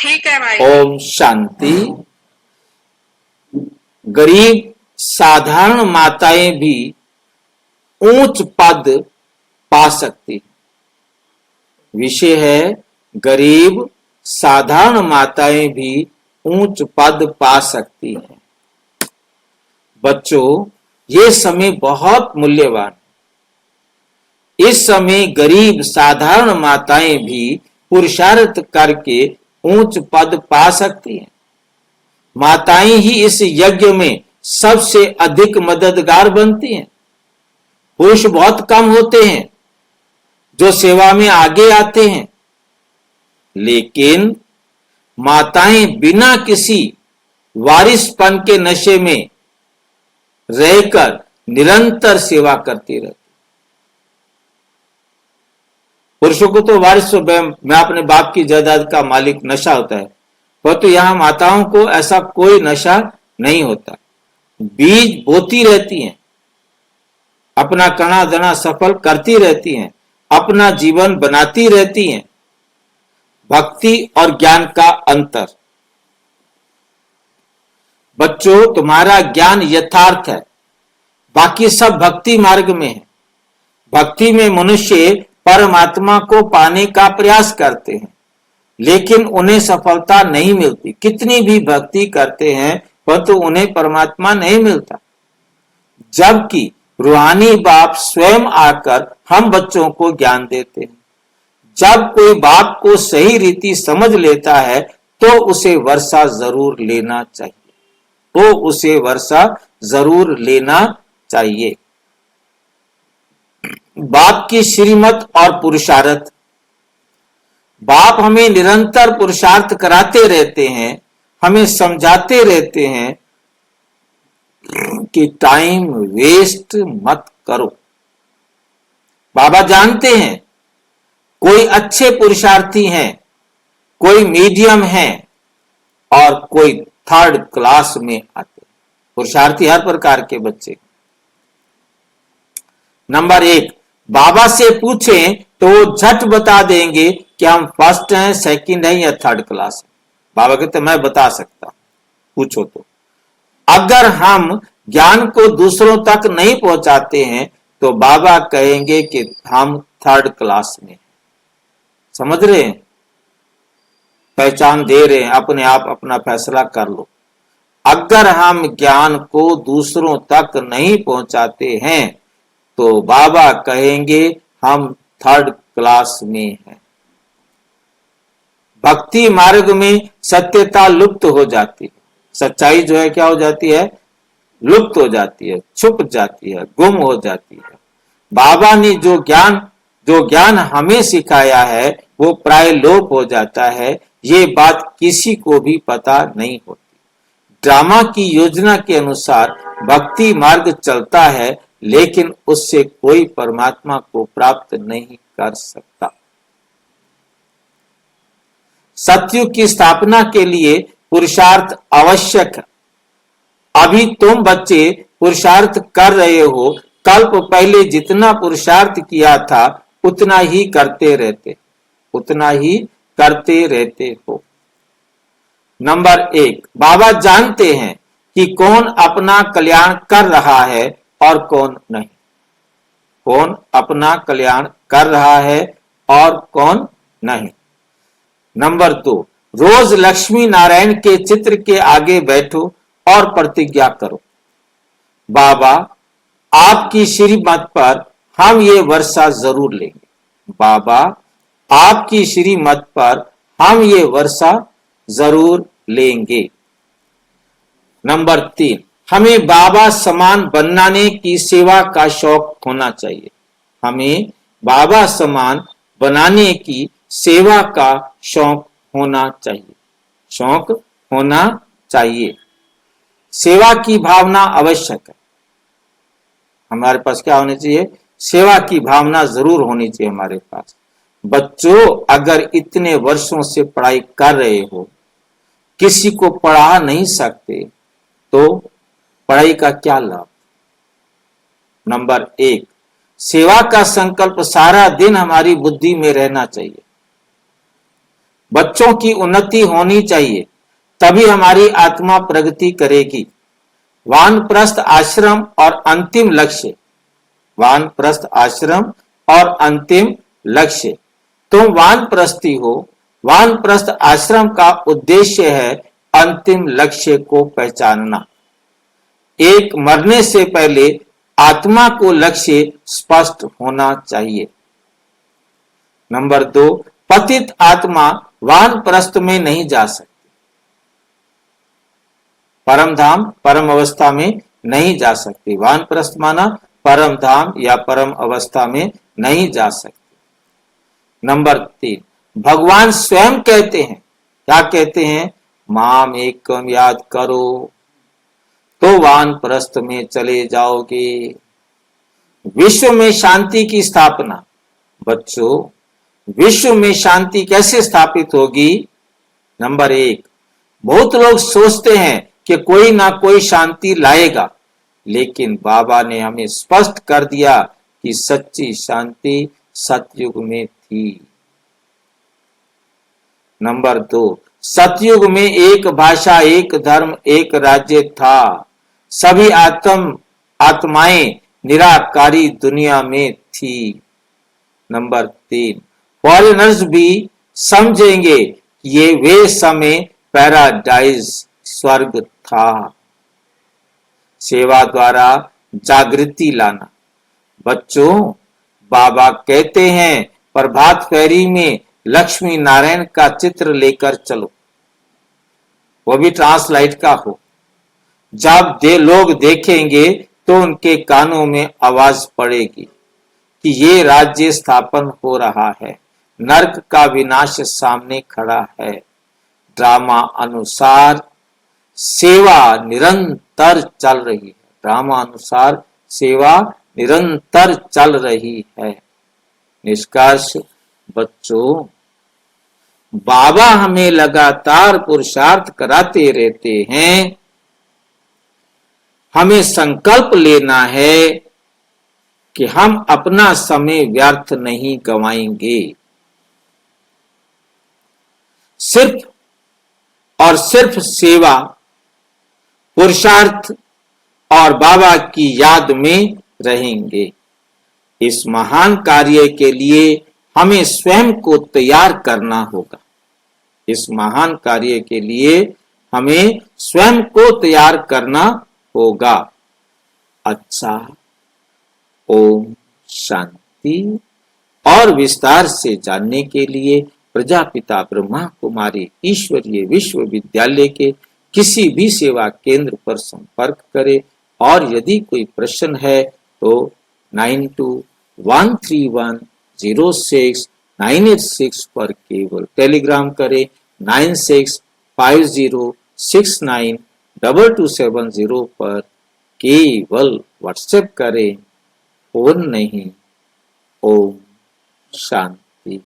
ठीक है भाई। ओम शांति। गरीब साधारण माताएं भी ऊंच पद पा सकती। विषय है गरीब साधारण माताएं भी ऊंच पद पा सकती हैं। बच्चों, ये समय बहुत मूल्यवान। इस समय गरीब साधारण माताएं भी पुरुषार्थ करके ऊंच पद पा सकती हैं। माताएं ही इस यज्ञ में सबसे अधिक मददगार बनती हैं। पुरुष बहुत कम होते हैं जो सेवा में आगे आते हैं, लेकिन माताएं बिना किसी वारिसपन के नशे में रहकर निरंतर सेवा करती रहती। पुरुषों को तो वारिस में अपने बाप की जायदाद का मालिक नशा होता है, परंतु यहां माताओं को ऐसा कोई नशा नहीं होता। बीज बोती रहती हैं, अपना कणा दना सफल करती रहती हैं, अपना जीवन बनाती रहती हैं। भक्ति और ज्ञान का अंतर। बच्चों, तुम्हारा ज्ञान यथार्थ है, बाकी सब भक्ति मार्ग में है। भक्ति में मनुष्य परमात्मा को पाने का प्रयास करते हैं, लेकिन उन्हें सफलता नहीं मिलती। कितनी भी भक्ति करते हैं परंतु उन्हें परमात्मा नहीं मिलता। जबकि रूहानी बाप स्वयं आकर हम बच्चों को ज्ञान देते हैं। जब कोई बाप को सही रीति समझ लेता है तो उसे वर्षा जरूर लेना चाहिए, बाप की श्रीमत और पुरुषार्थ। बाप हमें निरंतर पुरुषार्थ कराते रहते हैं, हमें समझाते रहते हैं कि टाइम वेस्ट मत करो। बाबा जानते हैं कोई अच्छे पुरुषार्थी हैं, कोई मीडियम हैं और कोई थर्ड क्लास में आते। पुरुषार्थी हर प्रकार के बच्चे। नंबर 1, बाबा से पूछें तो वो झट बता देंगे कि हम फर्स्ट हैं, सेकंड हैं या थर्ड क्लास हैं। बाबा कहते मैं बता सकता, पूछो तो। अगर हम ज्ञान को दूसरों तक नहीं पहुंचाते हैं तो बाबा कहेंगे कि हम थर्ड क्लास में। समझ रहे हैं? पहचान दे रहे हैं, अपने आप अपना फैसला कर लो। अगर हम ज्ञान को दूसरों तक नहीं पहुंचाते हैं तो बाबा कहेंगे हम थर्ड क्लास में हैं। भक्ति मार्ग में सत्यता लुप्त हो जाती है। सच्चाई जो है क्या हो जाती है? लुप्त हो जाती है, छुप जाती है, गुम हो जाती है। बाबा ने जो ज्ञान हमें सिखाया है वो प्राय लोप हो जाता है। ये बात किसी को भी पता नहीं होती। ड्रामा की योजना के अनुसार भक्ति मार्ग चलता है, लेकिन उससे कोई परमात्मा को प्राप्त नहीं कर सकता। सतयुग की स्थापना के लिए पुरुषार्थ आवश्यक है। अभी तुम बच्चे पुरुषार्थ कर रहे हो, कल्प पहले जितना पुरुषार्थ किया था उतना ही करते रहते हो। नंबर 1, बाबा जानते हैं कि कौन अपना कल्याण कर रहा है और कौन नहीं। कौन अपना कल्याण कर रहा है और कौन नहीं। नंबर 2, रोज लक्ष्मी नारायण के चित्र के आगे बैठो और प्रतिज्ञा करो, बाबा आपकी श्रीमत पर हम ये वर्षा जरूर लेंगे। बाबा आपकी श्रीमत पर हम ये वर्षा जरूर लेंगे। नंबर 3, हमें बाबा समान बनाने की सेवा का शौक होना चाहिए। हमें बाबा समान बनाने की सेवा का शौक होना चाहिए। सेवा की भावना आवश्यक है। हमारे पास क्या होनी चाहिए? सेवा की भावना जरूर होनी चाहिए हमारे पास। बच्चों, अगर इतने वर्षों से पढ़ाई कर रहे हो, किसी को पढ़ा नहीं सकते तो पढ़ाई का क्या लाभ? नंबर 1, सेवा का संकल्प सारा दिन हमारी बुद्धि में रहना चाहिए। बच्चों की उन्नति होनी चाहिए, तभी हमारी आत्मा प्रगति करेगी। वानप्रस्थ आश्रम और अंतिम लक्ष्य, वानप्रस्थ आश्रम और अंतिम लक्ष्य। तुम वानप्रस्थी हो। वानप्रस्थ आश्रम का उद्देश्य है अंतिम लक्ष्य को पहचानना। एक मरने से पहले आत्मा को लक्ष्य स्पष्ट होना चाहिए। नंबर 2, पतित आत्मा वानप्रस्थ में नहीं जा सकती, परम धाम परम अवस्था में नहीं जा सकती। वानप्रस्थ माना परम धाम या परम अवस्था में नहीं जा सकती। नंबर 3, भगवान स्वयं कहते हैं, क्या कहते हैं? माम एकम याद करो तो वानप्रस्थ में चले जाओगे। विश्व में शांति की स्थापना। बच्चों, विश्व में शांति कैसे स्थापित होगी? नंबर 1, बहुत लोग सोचते हैं कि कोई ना कोई शांति लाएगा, लेकिन बाबा ने हमें स्पष्ट कर दिया कि सच्ची शांति सतयुग में थी। नंबर 2, सतयुग में एक भाषा, एक धर्म, एक राज्य था। सभी आत्माएं निराकारी दुनिया में थी। नंबर 3, फॉरेनर्स भी समझेंगे कि ये वे समय पैराडाइज स्वर्ग था। सेवा द्वारा जागृति लाना। बच्चों, बाबा कहते हैं प्रभात फेरी में लक्ष्मी नारायण का चित्र लेकर चलो, वो भी ट्रांसलाइट का हो। जब लोग देखेंगे तो उनके कानों में आवाज पड़ेगी कि ये राज्य स्थापन हो रहा है, नरक का विनाश सामने खड़ा है। ड्रामा अनुसार सेवा निरंतर चल रही है। ड्रामा अनुसार सेवा निरंतर चल रही है। निष्कर्ष, बच्चों, बाबा हमें लगातार पुरुषार्थ कराते रहते हैं। हमें संकल्प लेना है कि हम अपना समय व्यर्थ नहीं गंवाएंगे। सिर्फ और सिर्फ सेवा, पुरुषार्थ और बाबा की याद में रहेंगे। इस महान कार्य के लिए हमें स्वयं को तैयार करना होगा। इस महान कार्य के लिए हमें स्वयं को तैयार करना होगा। अच्छा, ओम शांति। और विस्तार से जानने के लिए प्रजापिता ब्रह्मा कुमारी ईश्वरीय विश्वविद्यालय के किसी भी सेवा केंद्र पर संपर्क करें। और यदि कोई प्रश्न है तो 9213106986 पर केवल टेलीग्राम करें। 9650692270 पर केवल व्हाट्सएप करें, फोन नहीं। ओम शांति।